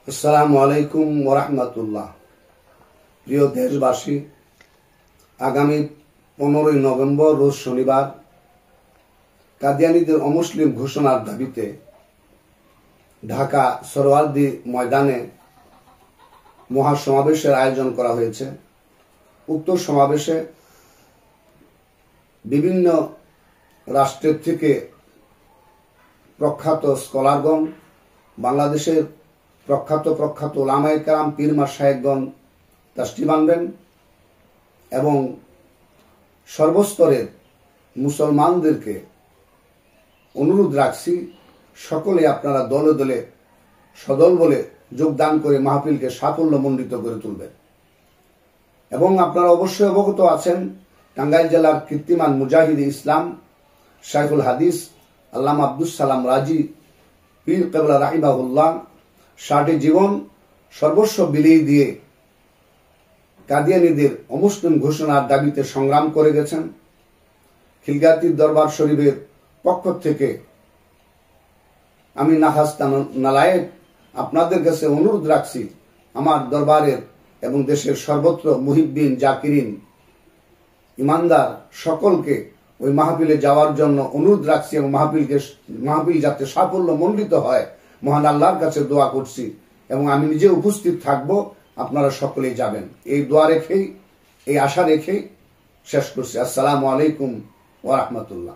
আসসালামু আলাইকুম ওয়া রাহমাতুল্লাহ। প্রিয় দেশবাসী, আগামী 15ই নভেম্বর রোজ শনিবার কাদিয়ানীদের অমুসলিম ঘোষণার দাবিতে ঢাকা সরওয়ার্দী ময়দানে মহাসমাবেশের আয়োজন করা হয়েছে। উক্ত সমাবেশে বিভিন্ন রাষ্ট্রের থেকে প্রখ্যাত স্কলারগণ, বাংলাদেশের প্রখ্যাত ওলামায়ে কেরাম, পীর মাশায়েখগণ তাশরিফ আনবেন এবং সর্বস্তরের মুসলমানদেরকে অনুরোধ রাখছি, সকলে আপনারা দলে দলে সদল বলে যোগদান করে মাহফিলকে সাফল্যমণ্ডিত করে তুলবেন। এবং আপনারা অবশ্যই অবগত আছেন, টাঙ্গাইল জেলার কীর্তিমান মুজাহিদ ইসলাম শাইখুল হাদিস আল্লামা আব্দুস সালাম রাজি পীর কেবলা রাহিমাহুল্লাহ 60 জীবন সর্বস্ব বিলিয়ে দিয়ে কাদিয়ানীদের অমুসলিম ঘোষণার দাবিতে সংগ্রাম করে গেছেন। খিলগাতির দরবার শরীফের পক্ষ থেকে আমি নাহাস্তান নালায়েক আপনাদের কাছে অনুরোধ রাখছি, আমার দরবারের এবং দেশের সর্বত্র মুহিব্বিন, জাকিরিন, ইমানদার সকলকে ওই মাহফিলে যাওয়ার জন্য অনুরোধ রাখছি এবং মাহফিল যাতে সাফল্যমণ্ডিত হয় মহান আল্লাহর কাছে দোয়া করছি এবং আমি নিজে উপস্থিত থাকব, আপনারা সকলেই যাবেন। এই দোয়া রেখেই, এই আশা রেখেই শেষ করছি। আসসালামু আলাইকুম ওয়া রাহমাতুল্লাহ।